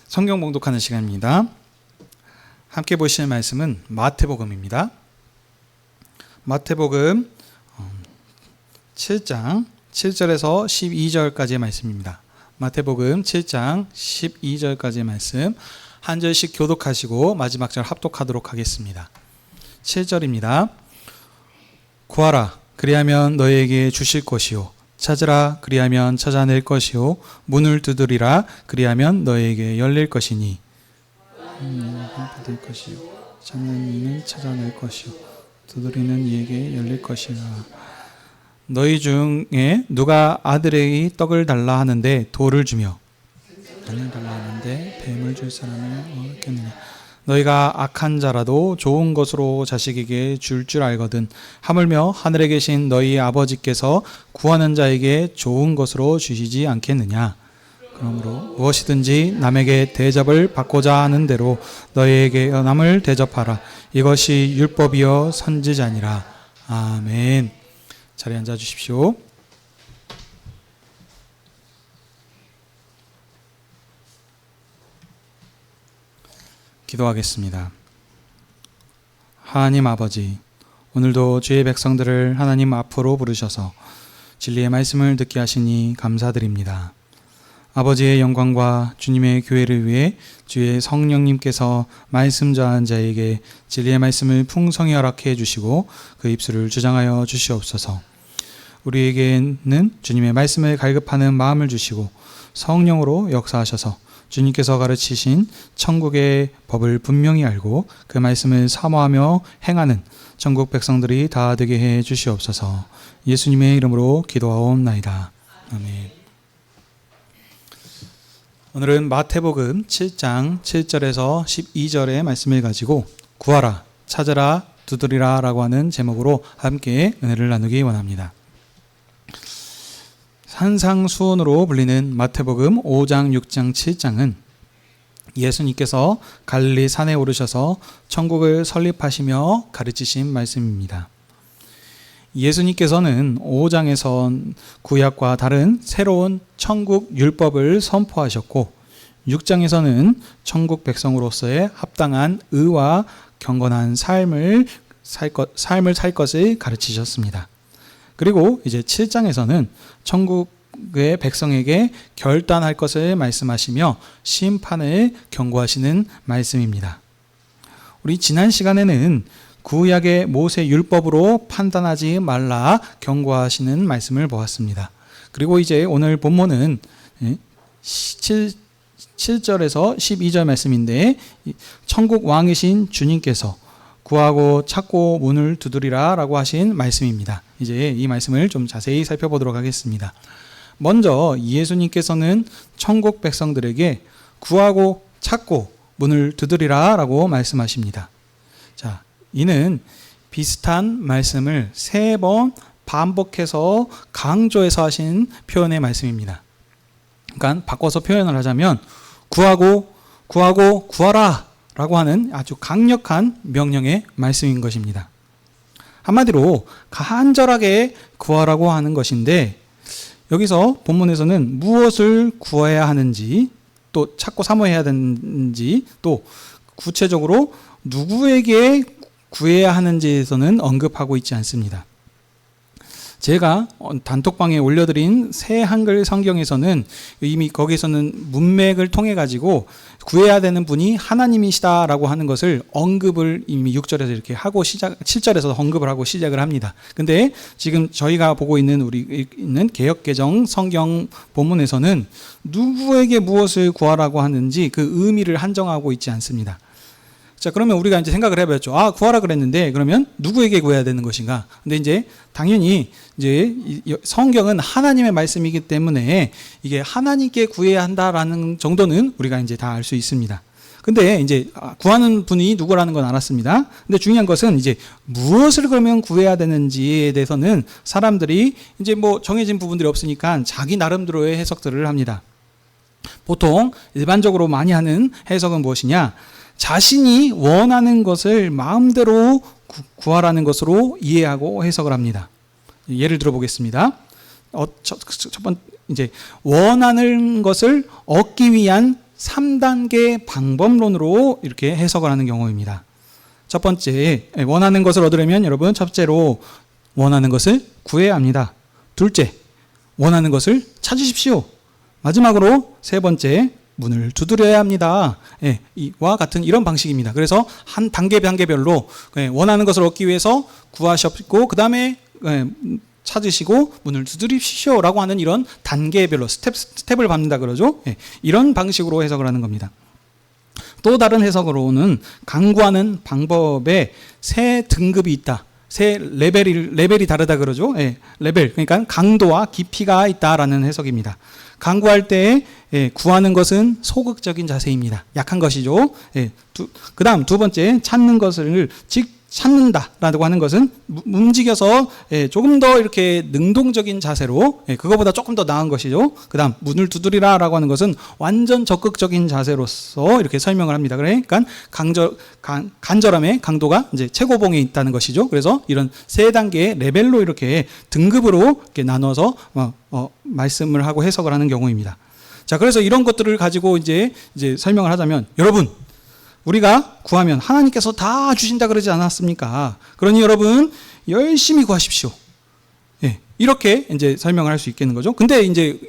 성경 봉독하는 시간입니다. 함께 보실 말씀은 마태복음입니다. 마태복음 7장 7절에서 12절까지의 말씀입니다. 마태복음 7장 12절까지의 말씀 한 절씩 교독하시고 마지막 절 합독하도록 하겠습니다. 7절입니다. 구하라 그리하면 너희에게 주실 것이요 찾으라 그리하면 찾아낼 것이요 문을 두드리라 그리하면 너희에게 열릴 것이니 받을 것이요 찾는 이는 찾아낼 것이요 두드리는 이에게 열릴 것이라. 너희 중에 누가 아들에게 떡을 달라 하는데 돌을 주며 뱀을 달라 하는데 뱀을 줄 사람을 얻겠느냐. 너희가 악한 자라도 좋은 것으로 자식에게 줄 알거든 하물며 하늘에 계신 너희 아버지께서 구하는 자에게 좋은 것으로 주시지 않겠느냐. 그러므로 무엇이든지 남에게 대접을 받고자 하는 대로 너희에게 남을 대접하라. 이것이 율법이요 선지자니라. 아멘. 자리에 앉아 주십시오. 기도하겠습니다. 하나님 아버지, 오늘도 주의 백성들을 하나님 앞으로 부르셔서 진리의 말씀을 듣게 하시니 감사드립니다. 아버지의 영광과 주님의 교회를 위해 주의 성령님께서 말씀 전하는 자에게 진리의 말씀을 풍성히 허락해 주시고 그 입술을 주장하여 주시옵소서. 우리에게는 주님의 말씀을 갈급하는 마음을 주시고 성령으로 역사하셔서 주님께서 가르치신 천국의 법을 분명히 알고 그 말씀을 사모하며 행하는 천국 백성들이 다 되게 해 주시옵소서. 예수님의 이름으로 기도하옵나이다. 아멘. 오늘은 마태복음 7장 7절에서 12절의 말씀을 가지고 구하라, 찾으라, 두드리라 라고 하는 제목으로 함께 은혜를 나누기 원합니다. 산상수훈으로 불리는 마태복음 5장, 6장, 7장은 예수님께서 갈릴리 산에 오르셔서 천국을 설립하시며 가르치신 말씀입니다. 예수님께서는 5장에선 구약과 다른 새로운 천국 율법을 선포하셨고 6장에서는 천국 백성으로서의 합당한 의와 경건한 삶을 살 것을 가르치셨습니다. 그리고 이제 7장에서는 천국의 백성에게 결단할 것을 말씀하시며 심판을 경고하시는 말씀입니다. 우리 지난 시간에는 구약의 모세 율법으로 판단하지 말라 경고하시는 말씀을 보았습니다. 그리고 이제 오늘 본문은 7절에서 12절 말씀인데 천국 왕이신 주님께서 구하고 찾고 문을 두드리라 라고 하신 말씀입니다. 이제 이 말씀을 좀 자세히 살펴보도록 하겠습니다. 먼저 예수님께서는 천국 백성들에게 구하고 찾고 문을 두드리라 라고 말씀하십니다. 자, 이는 비슷한 말씀을 3번 반복해서 강조해서 하신 표현의 말씀입니다. 그러니까 바꿔서 표현을 하자면 구하고 구하라 라고 하는 아주 강력한 명령의 말씀인 것입니다. 한마디로 간절하게 구하라고 하는 것인데 여기서 본문에서는 무엇을 구해야 하는지 또 찾고 사모해야 되는지 또 구체적으로 누구에게 구해야 하는지에서는 언급하고 있지 않습니다. 제가 단톡방에 올려드린 새 한글 성경에서는 이미 거기서는 문맥을 통해 가지고 구해야 되는 분이 하나님이시다라고 하는 것을 언급을 이미 6절에서 이렇게 하고 7절에서 언급을 하고 시작을 합니다. 근데 지금 저희가 보고 있는 우리 있는 개역개정 성경 본문에서는 누구에게 무엇을 구하라고 하는지 그 의미를 한정하고 있지 않습니다. 자, 그러면 우리가 이제 생각을 해봤죠. 아, 구하라 그랬는데, 그러면 누구에게 구해야 되는 것인가? 근데 이제, 당연히, 이제, 성경은 하나님의 말씀이기 때문에, 이게 하나님께 구해야 한다라는 정도는 우리가 이제 다 알 수 있습니다. 근데 이제, 구하는 분이 누구라는 건 알았습니다. 근데 중요한 것은 이제, 무엇을 그러면 구해야 되는지에 대해서는 사람들이 이제 뭐 정해진 부분들이 없으니까 자기 나름대로의 해석들을 합니다. 보통, 일반적으로 많이 하는 해석은 무엇이냐? 자신이 원하는 것을 마음대로 구하라는 것으로 이해하고 해석을 합니다. 예를 들어 보겠습니다. 첫 번째, 이제 원하는 것을 얻기 위한 3단계 방법론으로 이렇게 해석을 하는 경우입니다. 첫 번째, 원하는 것을 얻으려면 여러분 첫째로 원하는 것을 구해야 합니다. 둘째, 원하는 것을 찾으십시오. 마지막으로 세 번째, 문을 두드려야 합니다. 이와 같은 이런 방식입니다. 그래서 한 단계별로 원하는 것을 얻기 위해서 구하셨고 그 다음에 찾으시고 문을 두드리십시오 라고 하는 이런 단계별로 스텝을 밟는다 그러죠. 이런 방식으로 해석을 하는 겁니다. 또 다른 해석으로는 강구하는 방법에 세 등급이 있다. 세 레벨이 다르다 그러죠. 레벨, 그러니까 강도와 깊이가 있다라는 해석입니다. 강구할 때 구하는 것은 소극적인 자세입니다. 약한 것이죠. 그 다음 두 번째, 찾는 것을 찾는다라고 하는 것은 움직여서 조금 더 이렇게 능동적인 자세로 그거보다 조금 더 나은 것이죠. 그 다음 문을 두드리라라고 하는 것은 완전 적극적인 자세로서 이렇게 설명을 합니다. 그러니까 간절함의 강도가 이제 최고봉에 있다는 것이죠. 그래서 이런 세 단계의 레벨로 이렇게 등급으로 이렇게 나눠서 말씀을 하고 해석을 하는 경우입니다. 자, 그래서 이런 것들을 가지고 이제 설명을 하자면 여러분, 우리가 구하면 하나님께서 다 주신다 그러지 않았습니까? 그러니 여러분 열심히 구하십시오. 이렇게 이제 설명을 할 수 있겠는 거죠. 근데 이제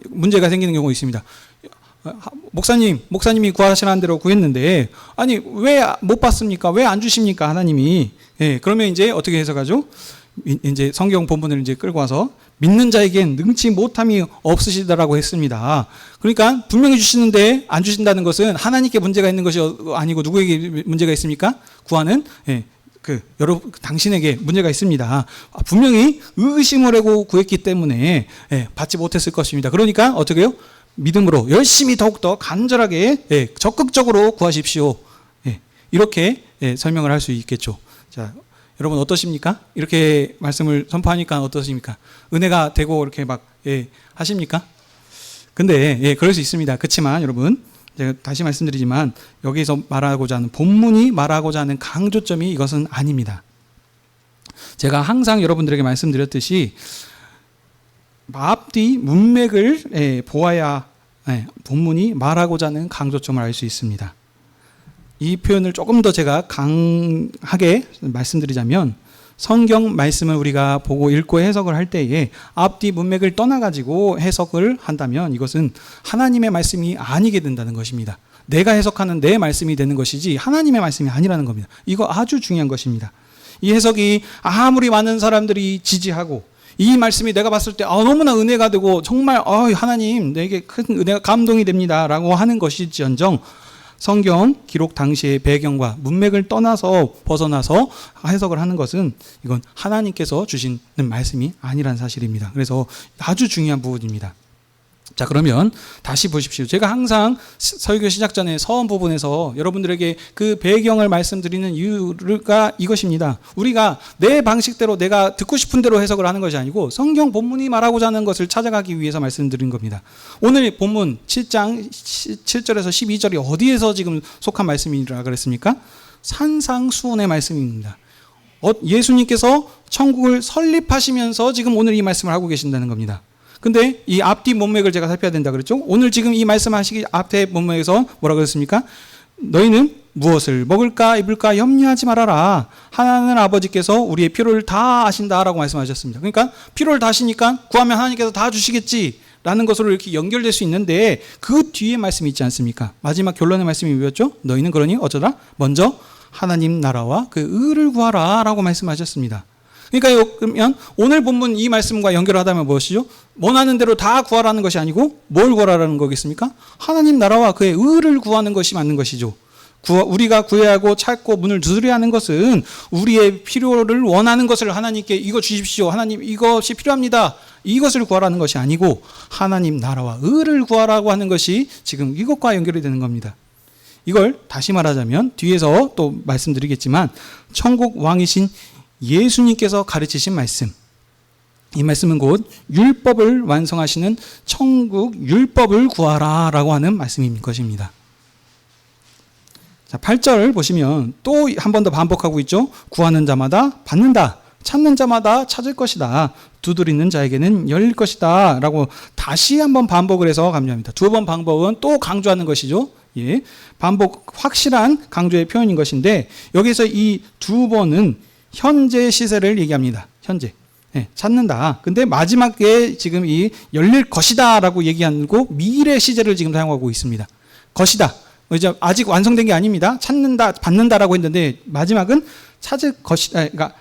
문제가 생기는 경우가 있습니다. 목사님이 구하시라는 대로 구했는데 아니 왜 못 받습니까? 왜 안 주십니까? 하나님이. 그러면 이제 어떻게 해석하죠? 이제 성경 본문을 이제 끌고 와서 믿는 자에겐 능치 못함이 없으시다라고 했습니다. 그러니까 분명히 주시는데 안 주신다는 것은 하나님께 문제가 있는 것이 아니고 누구에게 문제가 있습니까? 구하는 여러분 당신에게 문제가 있습니다. 분명히 의심을 하고 구했기 때문에 받지 못했을 것입니다. 그러니까 어떻게 해요? 믿음으로 열심히 더욱더 간절하게 적극적으로 구하십시오. 이렇게 설명을 할 수 있겠죠. 자, 여러분 어떠십니까? 이렇게 말씀을 선포하니까 어떠십니까? 은혜가 되고 이렇게 막 하십니까? 근데 그럴 수 있습니다. 그렇지만 여러분 제가 다시 말씀드리지만 여기서 말하고자 하는 본문이 말하고자 하는 강조점이 이것은 아닙니다. 제가 항상 여러분들에게 말씀드렸듯이 앞뒤 문맥을 보아야 본문이 말하고자 하는 강조점을 알 수 있습니다. 이 표현을 조금 더 제가 강하게 말씀드리자면 성경 말씀을 우리가 보고 읽고 해석을 할 때에 앞뒤 문맥을 떠나가지고 해석을 한다면 이것은 하나님의 말씀이 아니게 된다는 것입니다. 내가 해석하는 내 말씀이 되는 것이지 하나님의 말씀이 아니라는 겁니다. 이거 아주 중요한 것입니다. 이 해석이 아무리 많은 사람들이 지지하고 이 말씀이 내가 봤을 때 너무나 은혜가 되고 정말 하나님 내게 큰 은혜가 감동이 됩니다 라고 하는 것일지언정 성경 기록 당시의 배경과 문맥을 떠나서 벗어나서 해석을 하는 것은 이건 하나님께서 주시는 말씀이 아니란 사실입니다. 그래서 아주 중요한 부분입니다. 자, 그러면 다시 보십시오. 제가 항상 설교 시작 전에 서원 부분에서 여러분들에게 그 배경을 말씀드리는 이유가 이것입니다. 우리가 내 방식대로 내가 듣고 싶은 대로 해석을 하는 것이 아니고 성경 본문이 말하고자 하는 것을 찾아가기 위해서 말씀드린 겁니다. 오늘 본문 7장 7절에서 12절이 어디에서 지금 속한 말씀이라 그랬습니까? 산상수훈의 말씀입니다. 예수님께서 천국을 설립하시면서 지금 오늘 이 말씀을 하고 계신다는 겁니다. 근데 이 앞뒤 문맥을 제가 살펴야 된다 그랬죠? 오늘 지금 이 말씀하시기 앞에 문맥에서 뭐라 그랬습니까? 너희는 무엇을 먹을까 입을까 염려하지 말아라. 하나님 아버지께서 우리의 필요를 다 아신다라고 말씀하셨습니다. 그러니까 필요를 다 아시니까 구하면 하나님께서 다 주시겠지 라는 것으로 이렇게 연결될 수 있는데 그 뒤에 말씀이 있지 않습니까? 마지막 결론의 말씀이 뭐였죠? 너희는 그러니 어쩌라? 먼저 하나님 나라와 그 의를 구하라 라고 말씀하셨습니다. 그러니까 그러면 오늘 본문 이 말씀과 연결하다면 무엇이죠? 원하는 대로 다 구하라는 것이 아니고 뭘 구하라는 거겠습니까? 하나님 나라와 그의 의를 구하는 것이 맞는 것이죠. 우리가 구해야 하고 찾고 문을 두드려야 하는 것은 우리의 필요를 원하는 것을 하나님께 이거 주십시오. 하나님 이것이 필요합니다. 이것을 구하라는 것이 아니고 하나님 나라와 의를 구하라고 하는 것이 지금 이것과 연결이 되는 겁니다. 이걸 다시 말하자면 뒤에서 또 말씀드리겠지만 천국 왕이신 예수님께서 가르치신 말씀, 이 말씀은 곧 율법을 완성하시는 천국 율법을 구하라 라고 하는 말씀인 것입니다. 자, 8절 보시면 또 한 번 더 반복하고 있죠. 구하는 자마다 받는다, 찾는 자마다 찾을 것이다. 두드리는 자에게는 열릴 것이다. 라고 다시 한번 반복을 해서 강조합니다. 두 번 반복은 또 강조하는 것이죠. 예. 반복, 확실한 강조의 표현인 것인데, 여기서 이 두 번은 현재 시세를 얘기합니다. 현재. 예, 찾는다. 근데 마지막에 지금 이 열릴 것이다 라고 얘기하고 미래 시제를 지금 사용하고 있습니다. 것이다. 이제 아직 완성된 게 아닙니다. 찾는다, 받는다라고 했는데 마지막은 찾을 것이다. 그러니까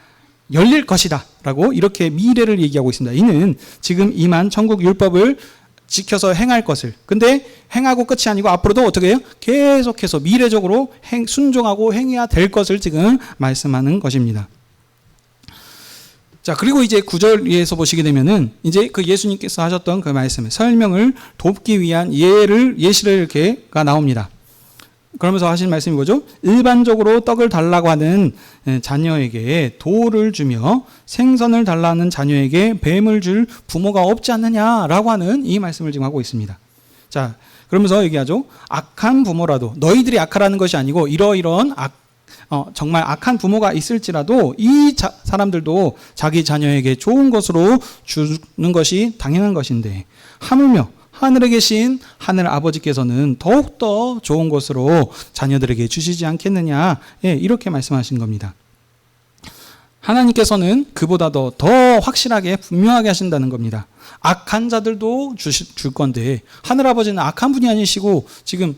열릴 것이다 라고 이렇게 미래를 얘기하고 있습니다. 이는 지금 임한 천국 율법을 지켜서 행할 것을. 근데 행하고 끝이 아니고 앞으로도 어떻게 해요? 계속해서 미래적으로 순종하고 행해야 될 것을 지금 말씀하는 것입니다. 자, 그리고 이제 9절에서 보시게 되면은 이제 그 예수님께서 하셨던 그 말씀을 설명을 돕기 위한 예시를 이렇게가 나옵니다. 그러면서 하신 말씀이 뭐죠? 일반적으로 떡을 달라고 하는 자녀에게 돌을 주며 생선을 달라는 자녀에게 뱀을 줄 부모가 없지 않느냐라고 하는 이 말씀을 지금 하고 있습니다. 자, 그러면서 얘기하죠. 악한 부모라도, 너희들이 악하라는 것이 아니고 이러이러한 정말 악한 부모가 있을지라도 이 사람들도 자기 자녀에게 좋은 것으로 주는 것이 당연한 것인데, 하물며 하늘에 계신 하늘 아버지께서는 더욱더 좋은 것으로 자녀들에게 주시지 않겠느냐. 예, 이렇게 말씀하신 겁니다. 하나님께서는 그보다도 더 확실하게 분명하게 하신다는 겁니다. 악한 자들도 줄 건데, 하늘 아버지는 악한 분이 아니시고 지금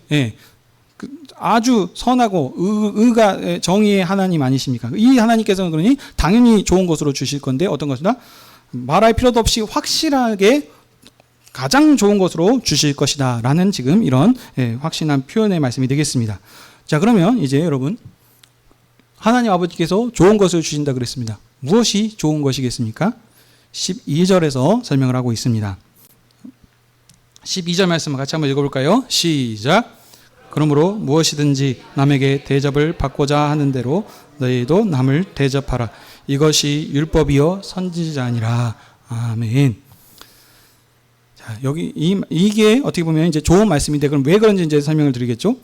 아주 선하고 의가 정의의 하나님 아니십니까? 이 하나님께서는 그러니 당연히 좋은 것으로 주실 건데 어떤 것이다? 말할 필요도 없이 확실하게 가장 좋은 것으로 주실 것이다 라는 지금 이런 확신한 표현의 말씀이 되겠습니다. 자, 그러면 이제 여러분, 하나님 아버지께서 좋은 것을 주신다 그랬습니다. 무엇이 좋은 것이겠습니까? 12절에서 설명을 하고 있습니다. 12절 말씀을 같이 한번 읽어볼까요? 시작. 그러므로 무엇이든지 남에게 대접을 받고자 하는 대로 너희도 남을 대접하라. 이것이 율법이요 선지자니라. 아멘. 자, 여기 이게 어떻게 보면 이제 좋은 말씀인데, 그럼 왜 그런지 이제 설명을 드리겠죠.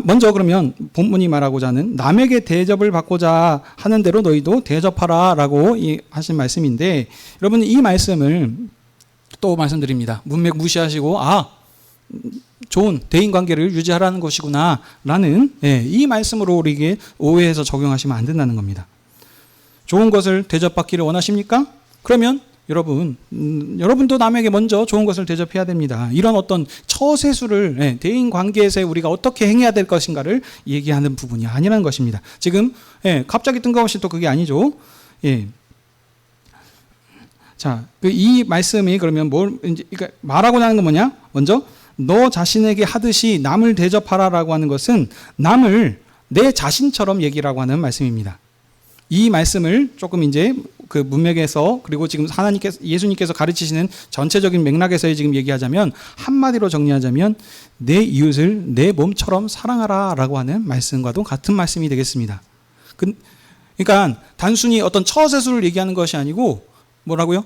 먼저 그러면 본문이 말하고자 하는 남에게 대접을 받고자 하는 대로 너희도 대접하라라고 하신 말씀인데, 여러분 이 말씀을 또 말씀드립니다. 문맥 무시하시고 좋은 대인관계를 유지하라는 것이구나 라는 이 말씀으로 우리에게 오해해서 적용하시면 안 된다는 겁니다. 좋은 것을 대접받기를 원하십니까? 그러면 여러분도 남에게 먼저 좋은 것을 대접해야 됩니다. 이런 어떤 처세술을 대인관계에서 우리가 어떻게 행해야 될 것인가를 얘기하는 부분이 아니라는 것입니다. 지금 갑자기 뜬금없이 또 그게 아니죠. 자, 이 말씀이 그러면 그러니까 말하고자 하는 건 뭐냐? 먼저 너 자신에게 하듯이 남을 대접하라라고 하는 것은 남을 내 자신처럼 얘기라고 하는 말씀입니다. 이 말씀을 조금 이제 그 문맥에서, 그리고 지금 예수님께서 가르치시는 전체적인 맥락에서 지금 얘기하자면, 한마디로 정리하자면 내 이웃을 내 몸처럼 사랑하라라고 하는 말씀과도 같은 말씀이 되겠습니다. 그러니까 단순히 어떤 처세술을 얘기하는 것이 아니고 뭐라고요?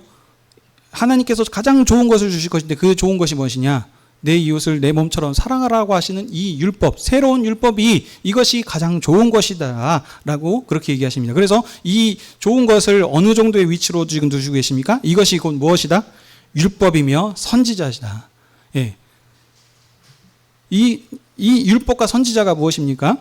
하나님께서 가장 좋은 것을 주실 것인데 그 좋은 것이 무엇이냐? 내 이웃을 내 몸처럼 사랑하라고 하시는 이 율법, 새로운 율법이 이것이 가장 좋은 것이다 라고 그렇게 얘기하십니다. 그래서 이 좋은 것을 어느 정도의 위치로 지금 두시고 계십니까? 이것이 곧 무엇이다? 율법이며 선지자시다. 예. 이 율법과 선지자가 무엇입니까?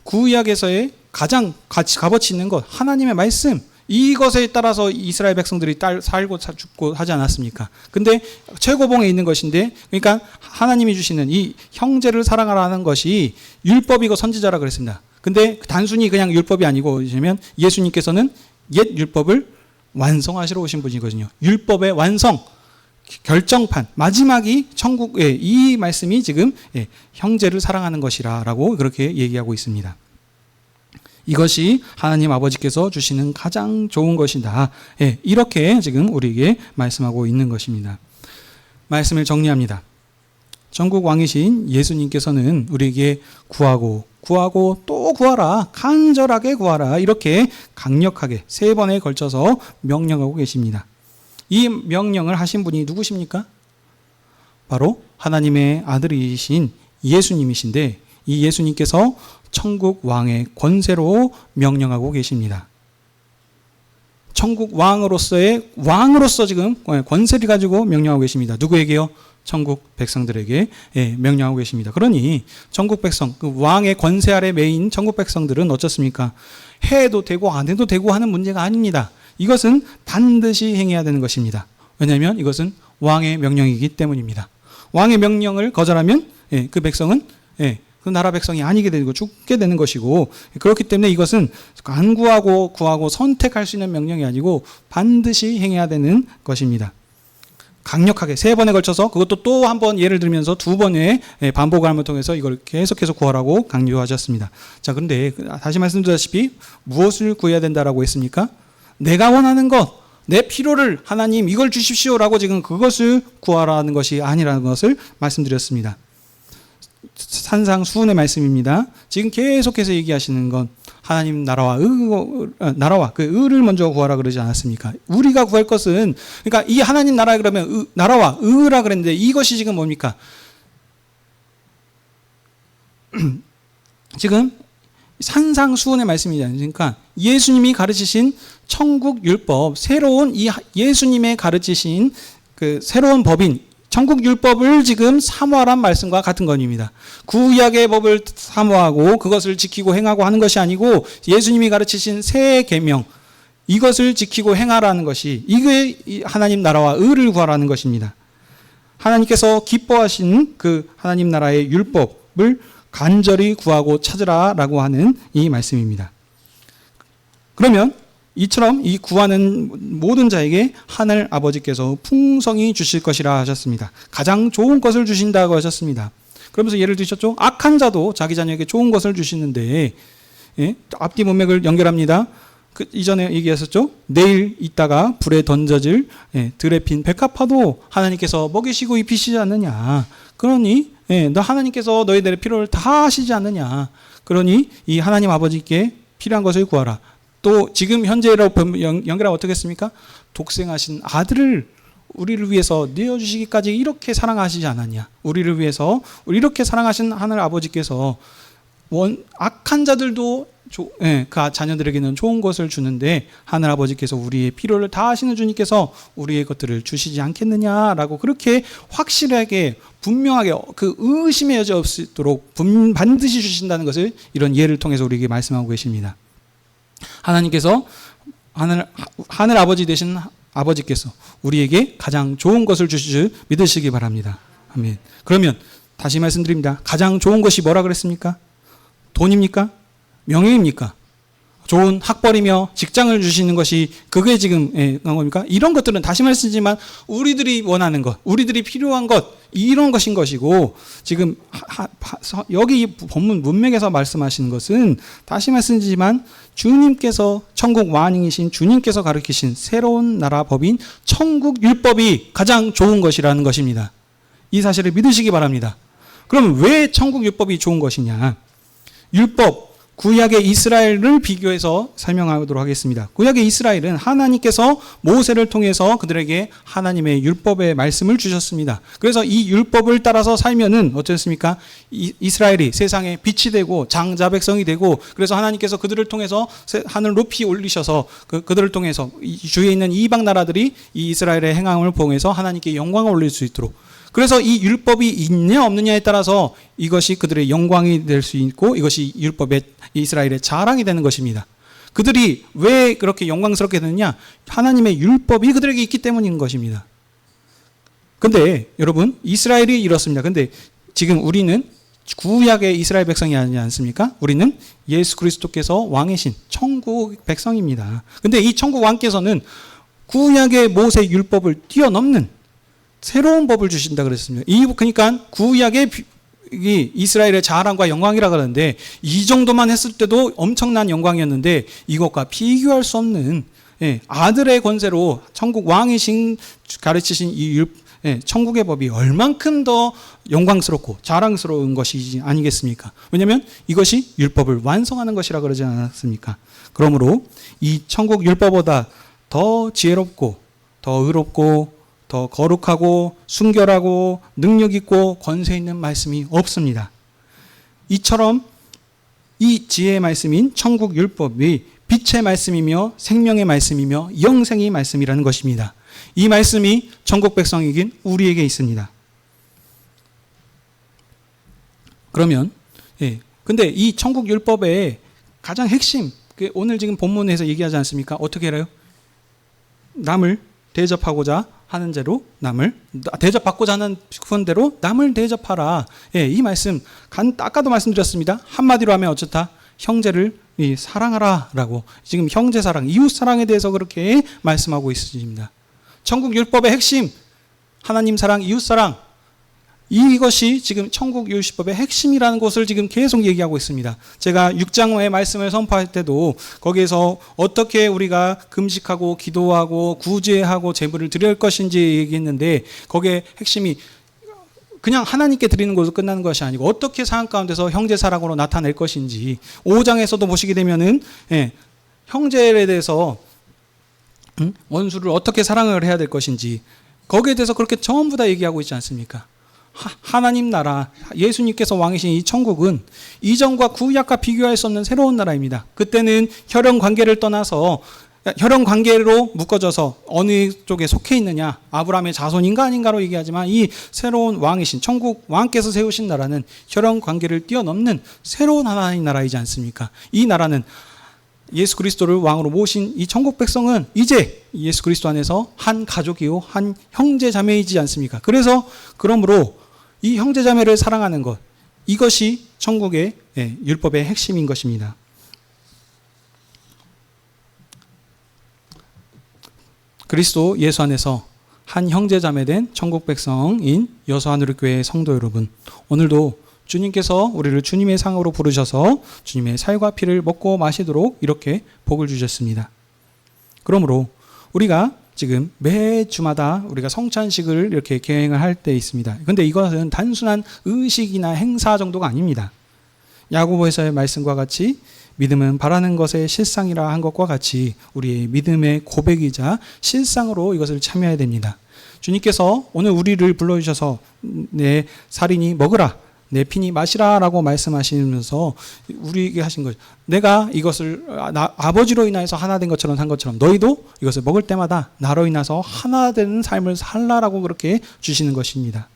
구약에서의 가장 값어치 있는 것, 하나님의 말씀, 이것에 따라서 이스라엘 백성들이 살고 죽고 하지 않았습니까? 근데 최고봉에 있는 것인데, 그러니까 하나님이 주시는 이 형제를 사랑하라는 것이 율법이고 선지자라 그랬습니다. 근데 단순히 그냥 율법이 아니고, 예수님께서는 옛 율법을 완성하시러 오신 분이거든요. 율법의 완성, 결정판, 마지막이 천국의 이 말씀이 지금 형제를 사랑하는 것이라고 그렇게 얘기하고 있습니다. 이것이 하나님 아버지께서 주시는 가장 좋은 것이다. 이렇게 지금 우리에게 말씀하고 있는 것입니다. 말씀을 정리합니다. 전국 왕이신 예수님께서는 우리에게 구하고 또 구하라, 간절하게 구하라, 이렇게 강력하게 3번에 걸쳐서 명령하고 계십니다. 이 명령을 하신 분이 누구십니까? 바로 하나님의 아들이신 예수님이신데, 이 예수님께서 천국 왕의 권세로 명령하고 계십니다. 천국 왕으로서 지금 권세를 가지고 명령하고 계십니다. 누구에게요? 천국 백성들에게 명령하고 계십니다. 그러니 천국 백성, 그 왕의 권세 아래 매인 천국 백성들은 어떻습니까? 해도 되고 안 해도 되고 하는 문제가 아닙니다. 이것은 반드시 행해야 되는 것입니다. 왜냐하면 이것은 왕의 명령이기 때문입니다. 왕의 명령을 거절하면 그 백성은 그 나라 백성이 아니게 되고 죽게 되는 것이고, 그렇기 때문에 이것은 간구하고 구하고 선택할 수 있는 명령이 아니고 반드시 행해야 되는 것입니다. 강력하게 3번에 걸쳐서, 그것도 또 한 번 예를 들면서 2번의 반복함을 통해서 이걸 계속해서 구하라고 강조하셨습니다. 자, 그런데 다시 말씀드렸다시피 무엇을 구해야 된다라고 했습니까? 내가 원하는 것, 내 필요를 하나님 이걸 주십시오라고 지금 그것을 구하라는 것이 아니라는 것을 말씀드렸습니다. 산상수훈의 말씀입니다. 지금 계속해서 얘기하시는 건 하나님 나라와 그 의를 먼저 구하라 그러지 않았습니까? 우리가 구할 것은, 그러니까 이 하나님 나라 그러면 나라와 의라 그랬는데 이것이 지금 뭡니까? 지금 산상수훈의 말씀이지 않습니까? 예수님이 가르치신 천국 율법, 새로운 이 예수님의 가르치신 그 새로운 법인 천국 율법을 지금 사모하란 말씀과 같은 것입니다. 구약의 법을 사모하고 그것을 지키고 행하고 하는 것이 아니고 예수님이 가르치신 새 계명, 이것을 지키고 행하라는 것이, 이게 하나님 나라와 의를 구하라는 것입니다. 하나님께서 기뻐하신 그 하나님 나라의 율법을 간절히 구하고 찾으라라고 하는 이 말씀입니다. 그러면 이처럼 이 구하는 모든 자에게 하늘 아버지께서 풍성히 주실 것이라 하셨습니다. 가장 좋은 것을 주신다고 하셨습니다. 그러면서 예를 드셨죠? 악한 자도 자기 자녀에게 좋은 것을 주시는데, 앞뒤 문맥을 연결합니다. 그 이전에 얘기했었죠? 내일 있다가 불에 던져질 들에 핀 백합화도 하나님께서 먹이시고 입히시지 않느냐. 그러니 너 하나님께서 너희들의 필요를 다 하시지 않느냐. 그러니 이 하나님 아버지께 필요한 것을 구하라. 또 지금 현재로 연결하면 어떻겠습니까? 독생하신 아들을 우리를 위해서 내어주시기까지 이렇게 사랑하시지 않았냐. 우리를 위해서 이렇게 사랑하신 하늘 아버지께서 악한 자들도 그 자녀들에게는 좋은 것을 주는데 하늘 아버지께서 우리의 필요를 다 하시는 주님께서 우리의 것들을 주시지 않겠느냐라고 그렇게 확실하게 분명하게 그 의심의 여지 없도록 반드시 주신다는 것을 이런 예를 통해서 우리에게 말씀하고 계십니다. 하나님께서 하늘 아버지 되신 아버지께서 우리에게 가장 좋은 것을 주실 줄 믿으시기 바랍니다. 아멘. 그러면 다시 말씀드립니다. 가장 좋은 것이 뭐라 그랬습니까? 돈입니까? 명예입니까? 좋은 학벌이며 직장을 주시는 것이 그게 지금 겁니까? 이런 것들은 다시 말씀드리지만 우리들이 원하는 것, 우리들이 필요한 것, 이런 것인 것이고, 지금 여기 본문 문맥에서 말씀하시는 것은 다시 말씀드리지만 주님께서 천국 왕이신 주님께서 가르치신 새로운 나라 법인 천국 율법이 가장 좋은 것이라는 것입니다. 이 사실을 믿으시기 바랍니다. 그럼 왜 천국 율법이 좋은 것이냐? 율법, 구약의 이스라엘을 비교해서 설명하도록 하겠습니다. 구약의 이스라엘은 하나님께서 모세를 통해서 그들에게 하나님의 율법의 말씀을 주셨습니다. 그래서 이 율법을 따라서 살면은 어떻습니까? 이스라엘이 세상에 빛이 되고 장자 백성이 되고, 그래서 하나님께서 그들을 통해서 하늘 높이 올리셔서 그들을 통해서 주위에 있는 이방 나라들이 이 이스라엘의 행함을 보면서 하나님께 영광을 올릴 수 있도록, 그래서 이 율법이 있냐 없느냐에 따라서 이것이 그들의 영광이 될 수 있고 이것이 율법의 이스라엘의 자랑이 되는 것입니다. 그들이 왜 그렇게 영광스럽게 되느냐? 하나님의 율법이 그들에게 있기 때문인 것입니다. 근데 여러분, 이스라엘이 이렇습니다. 근데 지금 우리는 구약의 이스라엘 백성이 아니지 않습니까? 우리는 예수 그리스도께서 왕이신 천국 백성입니다. 근데 이 천국 왕께서는 구약의 모세 율법을 뛰어넘는 새로운 법을 주신다 그랬습니다. 그러니까 구약의 이스라엘의 자랑과 영광이라 그러는데, 이 정도만 했을 때도 엄청난 영광이었는데 이것과 비교할 수 없는 아들의 권세로 천국 왕이신 가르치신 이 천국의 법이 얼만큼 더 영광스럽고 자랑스러운 것이 아니겠습니까? 왜냐하면 이것이 율법을 완성하는 것이라 그러지 않았습니까? 그러므로 이 천국 율법보다 더 지혜롭고 더 의롭고 더 거룩하고 순결하고 능력 있고 권세 있는 말씀이 없습니다. 이처럼 이 지혜의 말씀인 천국 율법이 빛의 말씀이며 생명의 말씀이며 영생의 말씀이라는 것입니다. 이 말씀이 천국 백성이긴 우리에게 있습니다. 그러면 근데 이 천국 율법의 가장 핵심, 오늘 지금 본문에서 얘기하지 않습니까? 어떻게 해요? 남을 대접하고자 하는 대로 대접받고자 하는 대로 남을 대접하라. 이 말씀 아까도 말씀드렸습니다. 한마디로 하면 어쩌다? 형제를 사랑하라라고. 지금 형제 사랑, 이웃 사랑에 대해서 그렇게 말씀하고 있습니다. 천국 율법의 핵심, 하나님 사랑, 이웃 사랑, 이것이 지금 천국 율법의 핵심이라는 것을 지금 계속 얘기하고 있습니다. 제가 6장의 말씀을 선포할 때도 거기에서 어떻게 우리가 금식하고 기도하고 구제하고 제물을 드릴 것인지 얘기했는데, 거기에 핵심이 그냥 하나님께 드리는 것으로 끝나는 것이 아니고 어떻게 삶 가운데서 형제 사랑으로 나타낼 것인지, 5장에서도 보시게 되면은 형제에 대해서 원수를 어떻게 사랑을 해야 될 것인지, 거기에 대해서 그렇게 전부 다 얘기하고 있지 않습니까? 하나님 나라, 예수님께서 왕이신 이 천국은 이전과 구약과 비교할 수 없는 새로운 나라입니다. 그때는 혈연 관계를 떠나서 혈연 관계로 묶어져서 어느 쪽에 속해 있느냐, 아브라함의 자손인가 아닌가로 얘기하지만, 이 새로운 왕이신 천국 왕께서 세우신 나라는 혈연 관계를 뛰어넘는 새로운 하나님 나라이지 않습니까? 이 나라는 예수 그리스도를 왕으로 모신 이 천국 백성은 이제 예수 그리스도 안에서 한 가족이요, 한 형제 자매이지 않습니까? 그러므로 이 형제 자매를 사랑하는 것, 이것이 천국의 율법의 핵심인 것입니다. 그리스도 예수 안에서 한 형제 자매 된 천국 백성인 여수하늘교회 성도 여러분, 오늘도 주님께서 우리를 주님의 상으로 부르셔서 주님의 살과 피를 먹고 마시도록 이렇게 복을 주셨습니다. 그러므로 우리가 지금 매주마다 우리가 성찬식을 이렇게 계행을 할 때 있습니다. 그런데 이것은 단순한 의식이나 행사 정도가 아닙니다. 야고보에서의 말씀과 같이 믿음은 바라는 것의 실상이라 한 것과 같이 우리의 믿음의 고백이자 실상으로 이것을 참여해야 됩니다. 주님께서 오늘 우리를 불러주셔서 내 살이니 먹으라, 내 피니 마시라 라고 말씀하시면서 우리에게 하신 거죠. 내가 이것을 아버지로 인하여서 하나 된 것처럼 산 것처럼 너희도 이것을 먹을 때마다 나로 인해서 하나 되는 삶을 살라라고 그렇게 주시는 것입니다.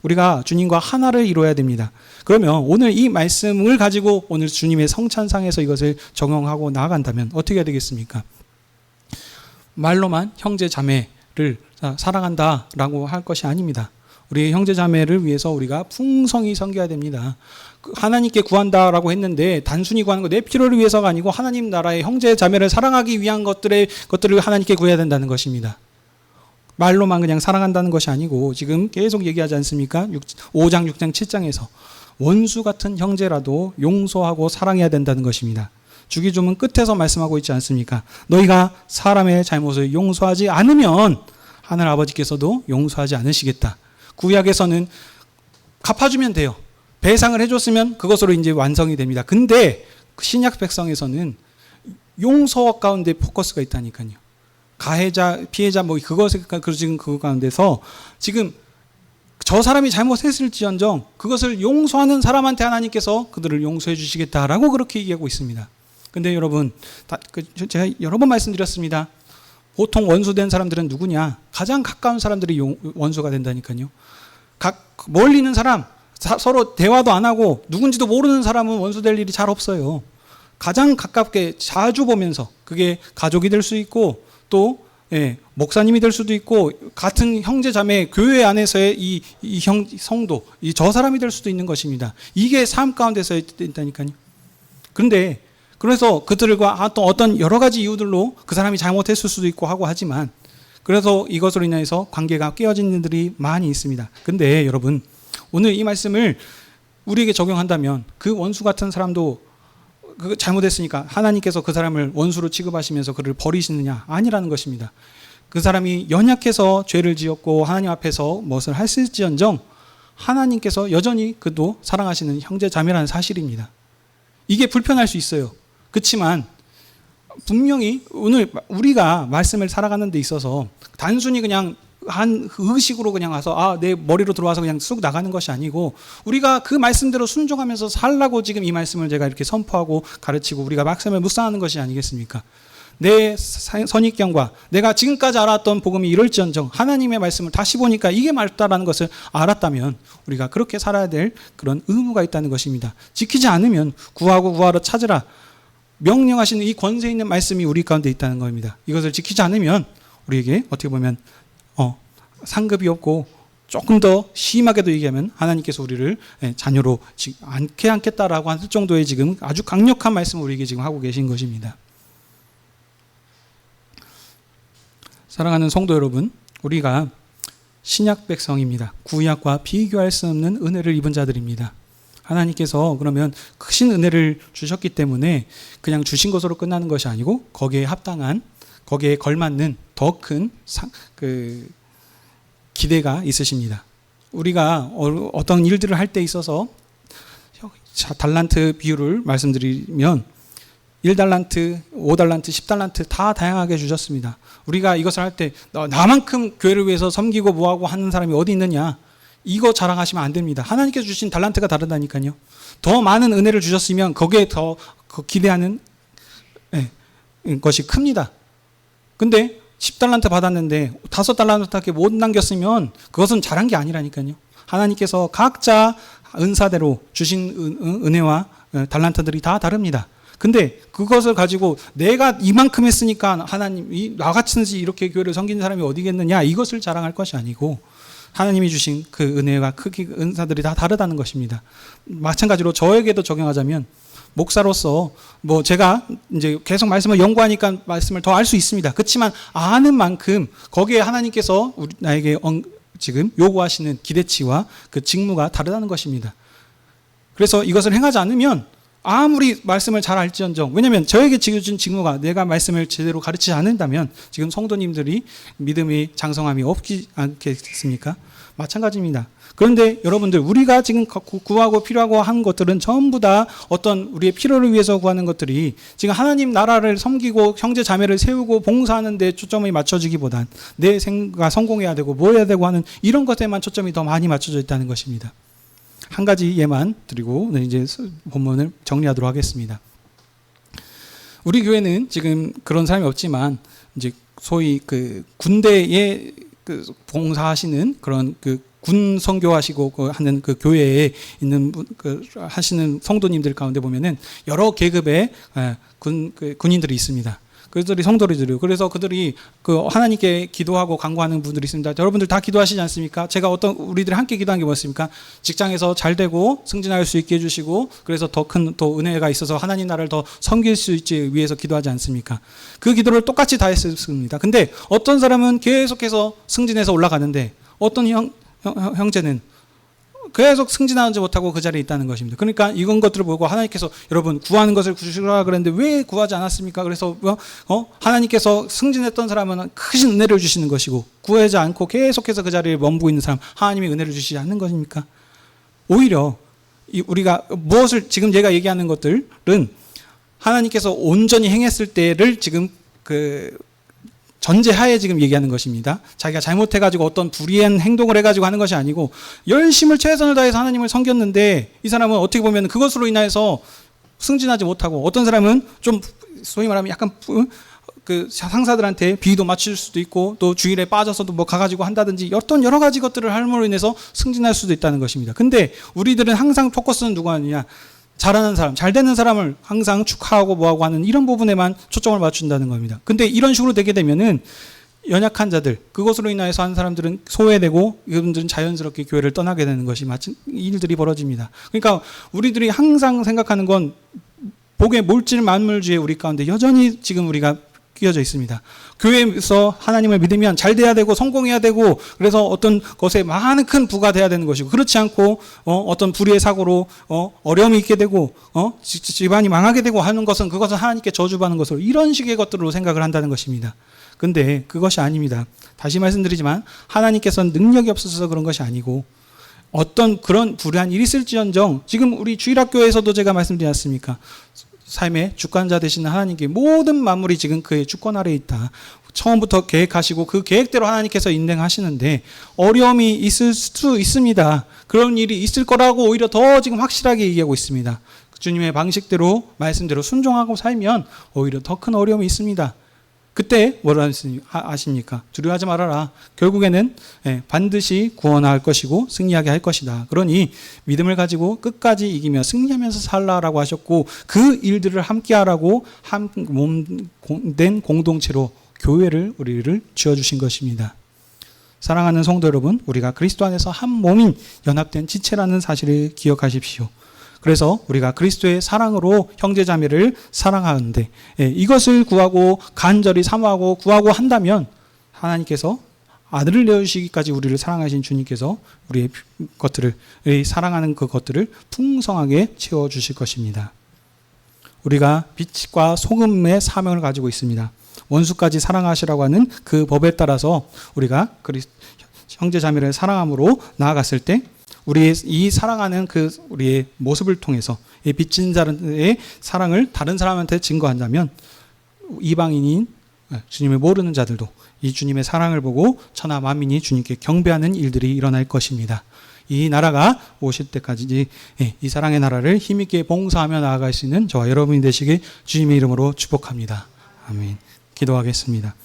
우리가 주님과 하나를 이루어야 됩니다. 그러면 오늘 이 말씀을 가지고 오늘 주님의 성찬상에서 이것을 적용하고 나아간다면 어떻게 해야 되겠습니까? 말로만 형제 자매를 사랑한다라고 할 것이 아닙니다. 우리의 형제 자매를 위해서 우리가 풍성히 섬겨야 됩니다. 하나님께 구한다라고 했는데 단순히 구하는 거 내 필요를 위해서가 아니고 하나님 나라의 형제 자매를 사랑하기 위한 것들을 하나님께 구해야 된다는 것입니다. 말로만 그냥 사랑한다는 것이 아니고 지금 계속 얘기하지 않습니까? 5장, 6장, 7장에서 원수 같은 형제라도 용서하고 사랑해야 된다는 것입니다. 주기조문 끝에서 말씀하고 있지 않습니까? 너희가 사람의 잘못을 용서하지 않으면 하늘 아버지께서도 용서하지 않으시겠다. 구약에서는 갚아주면 돼요. 배상을 해줬으면 그것으로 이제 완성이 됩니다. 근데 신약 백성에서는 용서 가운데 포커스가 있다니까요. 가해자, 피해자, 지금 그거 가운데서 지금 저 사람이 잘못했을지언정 그것을 용서하는 사람한테 하나님께서 그들을 용서해 주시겠다라고 그렇게 얘기하고 있습니다. 근데 여러분, 제가 여러 번 말씀드렸습니다. 보통 원수된 사람들은 누구냐? 가장 가까운 사람들이 원수가 된다니까요. 멀리 있는 사람, 서로 대화도 안 하고 누군지도 모르는 사람은 원수될 일이 잘 없어요. 가장 가깝게 자주 보면서, 그게 가족이 될 수 있고 또 목사님이 될 수도 있고 같은 형제 자매 교회 안에서의 이 성도, 저 사람이 될 수도 있는 것입니다. 이게 삶 가운데서 있다니까요. 그런데 그래서 그들과 또 어떤 여러 가지 이유들로 그 사람이 잘못했을 수도 있고 하고 하지만, 그래서 이것으로 인해서 관계가 깨어진 일들이 많이 있습니다. 근데 여러분, 오늘 이 말씀을 우리에게 적용한다면 그 원수 같은 사람도 잘못했으니까 하나님께서 그 사람을 원수로 취급하시면서 그를 버리시느냐? 아니라는 것입니다. 그 사람이 연약해서 죄를 지었고 하나님 앞에서 무엇을 했을지언정 하나님께서 여전히 그도 사랑하시는 형제 자매라는 사실입니다. 이게 불편할 수 있어요. 그렇지만 분명히 오늘 우리가 말씀을 살아가는 데 있어서 단순히 그냥 한 의식으로 그냥 와서 내 머리로 들어와서 그냥 쑥 나가는 것이 아니고 우리가 그 말씀대로 순종하면서 살라고 지금 이 말씀을 제가 이렇게 선포하고 가르치고 우리가 말씀을 묵상하는 것이 아니겠습니까? 내 선입견과 내가 지금까지 알았던 복음이 이럴지언정 하나님의 말씀을 다시 보니까 이게 맞다라는 것을 알았다면 우리가 그렇게 살아야 될 그런 의무가 있다는 것입니다. 지키지 않으면 구하고 구하러 찾으라 명령하시는 이 권세 있는 말씀이 우리 가운데 있다는 겁니다. 이것을 지키지 않으면 우리에게 어떻게 보면 상급이 없고 조금 더 심하게도 얘기하면 하나님께서 우리를 자녀로 않게 않겠다라고 할 정도의 지금 아주 강력한 말씀을 우리에게 지금 하고 계신 것입니다. 사랑하는 성도 여러분, 우리가 신약 백성입니다. 구약과 비교할 수 없는 은혜를 입은 자들입니다. 하나님께서 그러면 크신 은혜를 주셨기 때문에 그냥 주신 것으로 끝나는 것이 아니고 거기에 합당한, 거기에 걸맞는 더 큰 기대가 있으십니다. 우리가 어떤 일들을 할 때 있어서 달란트 비율을 말씀드리면 1달란트, 5달란트, 10달란트 다 다양하게 주셨습니다. 우리가 이것을 할 때 나만큼 교회를 위해서 섬기고 뭐하고 하는 사람이 어디 있느냐, 이거 자랑하시면 안 됩니다. 하나님께서 주신 달란트가 다르다니까요. 더 많은 은혜를 주셨으면 거기에 더 기대하는 것이 큽니다. 근데 10달란트 받았는데 5달란트밖에 못 남겼으면 그것은 잘한 게 아니라니까요. 하나님께서 각자 은사대로 주신 은혜와 달란트들이 다 다릅니다. 근데 그것을 가지고 내가 이만큼 했으니까 하나님이 나같이 이렇게 교회를 섬기는 사람이 어디겠느냐, 이것을 자랑할 것이 아니고 하나님이 주신 그 은혜와 크기, 은사들이 다 다르다는 것입니다. 마찬가지로 저에게도 적용하자면 목사로서 제가 이제 계속 말씀을 연구하니까 말씀을 더 알 수 있습니다. 그렇지만 아는 만큼 거기에 하나님께서 나에게 지금 요구하시는 기대치와 그 직무가 다르다는 것입니다. 그래서 이것을 행하지 않으면 아무리 말씀을 잘 알지언정, 왜냐하면 저에게 지어준 직무가 내가 말씀을 제대로 가르치지 않는다면 지금 성도님들이 믿음의 장성함이 없지 않겠습니까? 마찬가지입니다. 그런데 여러분들, 우리가 지금 구하고 필요하고 한 것들은 전부 다 어떤 우리의 필요를 위해서 구하는 것들이 지금 하나님 나라를 섬기고 형제 자매를 세우고 봉사하는 데 초점이 맞춰지기보단 내 생가 성공해야 되고 뭐 해야 되고 하는 이런 것에만 초점이 더 많이 맞춰져 있다는 것입니다. 한 가지 예만 드리고 이제 본문을 정리하도록 하겠습니다. 우리 교회는 지금 그런 사람이 없지만 이제 소위 그 군대에 봉사하시는 그런 군 선교하시고 하는 그 교회에 있는 하시는 성도님들 가운데 보면은 여러 계급의 군인들이 있습니다. 그들이 성도들이요. 그래서 그들이 하나님께 기도하고 간구하는 분들이 있습니다. 여러분들 다 기도하시지 않습니까? 제가 우리들이 함께 기도한 게 뭐였습니까? 직장에서 잘 되고 승진할 수 있게 해주시고, 그래서 더 큰 또 은혜가 있어서 하나님 나라를 더 섬길 수 있지 위해서 기도하지 않습니까? 그 기도를 똑같이 다 했습니다. 근데 어떤 사람은 계속해서 승진해서 올라가는데 어떤 형제는 계속 승진하지 못하고 그 자리에 있다는 것입니다. 그러니까 이런 것들을 보고 하나님께서 여러분 구하는 것을 구주시라 그랬는데 왜 구하지 않았습니까? 그래서 하나님께서 승진했던 사람은 크신 은혜를 주시는 것이고, 구하지 않고 계속해서 그 자리에 머무고 있는 사람 하나님이 은혜를 주시지 않는 것입니까? 오히려 우리가 무엇을 지금 제가 얘기하는 것들은 하나님께서 온전히 행했을 때를 지금 전제하에 지금 얘기하는 것입니다. 자기가 잘못해가지고 어떤 불의한 행동을 해가지고 하는 것이 아니고 열심을 최선을 다해서 하나님을 섬겼는데 이 사람은 어떻게 보면 그것으로 인해서 승진하지 못하고, 어떤 사람은 좀 소위 말하면 약간 상사들한테 비위도 맞출 수도 있고 또 주일에 빠져서도 가가지고 한다든지 어떤 여러 가지 것들을 함으로 인해서 승진할 수도 있다는 것입니다. 근데 우리들은 항상 포커스는 누가 하느냐? 잘하는 사람, 잘 되는 사람을 항상 축하하고 뭐하고 하는 이런 부분에만 초점을 맞춘다는 겁니다. 근데 이런 식으로 되게 되면은 연약한 자들, 그것으로 인해서 한 사람들은 소외되고 이분들은 자연스럽게 교회를 떠나게 되는 것이 마치 일들이 벌어집니다. 그러니까 우리들이 항상 생각하는 건 복의 몰질 만물주의 우리 가운데 여전히 지금 우리가 끼어져 있습니다. 교회에서 하나님을 믿으면 잘 돼야 되고 성공해야 되고, 그래서 어떤 것에 많은 큰 부가 돼야 되는 것이고, 그렇지 않고 어떤 불의의 사고로 어려움이 있게 되고 집안이 망하게 되고 하는 것은 그것은 하나님께 저주받는 것으로, 이런 식의 것들로 생각을 한다는 것입니다. 근데 그것이 아닙니다. 다시 말씀드리지만 하나님께서는 능력이 없어서 그런 것이 아니고, 어떤 그런 불의한 일이 있을지언정 지금 우리 주일학교에서도 제가 말씀드리지 않습니까? 삶의 주관자 되시는 하나님께 모든 만물이 지금 그의 주권 아래에 있다. 처음부터 계획하시고 그 계획대로 하나님께서 인행하시는데 어려움이 있을 수 있습니다. 그런 일이 있을 거라고 오히려 더 지금 확실하게 얘기하고 있습니다. 주님의 방식대로 말씀대로 순종하고 살면 오히려 더 큰 어려움이 있습니다. 그때 뭐라 하십니까? 두려워하지 말아라. 결국에는 반드시 구원할 것이고 승리하게 할 것이다. 그러니 믿음을 가지고 끝까지 이기며 승리하면서 살라라고 하셨고 그 일들을 함께하라고 한 몸된 공동체로 교회를 우리를 지어주신 것입니다. 사랑하는 성도 여러분, 우리가 그리스도 안에서 한 몸인 연합된 지체라는 사실을 기억하십시오. 그래서 우리가 그리스도의 사랑으로 형제자매를 사랑하는데 이것을 구하고 간절히 사모하고 구하고 한다면 하나님께서 아들을 내어주시기까지 우리를 사랑하신 주님께서 우리의 것들을 사랑하는 그 것들을 풍성하게 채워주실 것입니다. 우리가 빛과 소금의 사명을 가지고 있습니다. 원수까지 사랑하시라고 하는 그 법에 따라서 우리가 형제자매를 사랑함으로 나아갔을 때 우리의 이 사랑하는 그 우리의 모습을 통해서 이 빚진 자의 사랑을 다른 사람한테 증거한다면 이방인인 주님을 모르는 자들도 이 주님의 사랑을 보고 천하 만민이 주님께 경배하는 일들이 일어날 것입니다. 이 나라가 오실 때까지 이 사랑의 나라를 힘있게 봉사하며 나아갈 수 있는 저와 여러분이 되시길 주님의 이름으로 축복합니다. 아멘. 기도하겠습니다.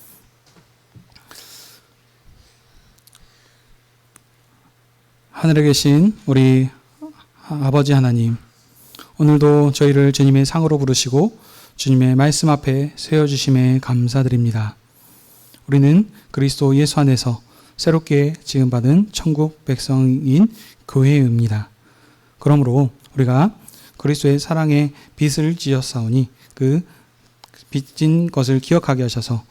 하늘에 계신 우리 아버지 하나님, 오늘도 저희를 주님의 상으로 부르시고 주님의 말씀 앞에 세워주심에 감사드립니다. 우리는 그리스도 예수 안에서 새롭게 지음받은 천국 백성인 교회입니다. 그러므로 우리가 그리스도의 사랑의 빚을 지었사오니 그 빚진 것을 기억하게 하셔서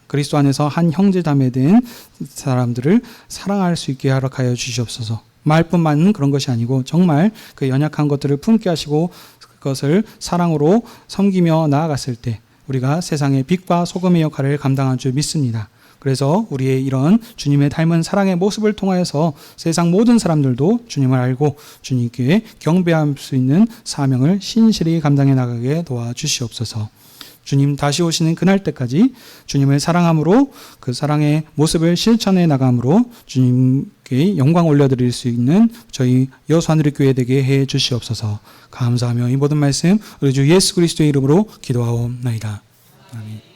그리스도 안에서 한 형제자매 된 사람들을 사랑할 수 있게 허락하여 주시옵소서. 말뿐만 그런 것이 아니고 정말 그 연약한 것들을 품게 하시고 그것을 사랑으로 섬기며 나아갔을 때 우리가 세상의 빛과 소금의 역할을 감당할 줄 믿습니다. 그래서 우리의 이런 주님의 닮은 사랑의 모습을 통하여서 세상 모든 사람들도 주님을 알고 주님께 경배할 수 있는 사명을 신실히 감당해 나가게 도와주시옵소서. 주님 다시 오시는 그날 때까지 주님을 사랑함으로 그 사랑의 모습을 실천해 나감으로 주님께 영광 올려드릴 수 있는 저희 여수하늘교회 되게 해 주시옵소서. 감사하며 이 모든 말씀 우리 주 예수 그리스도의 이름으로 기도하옵나이다. 아멘.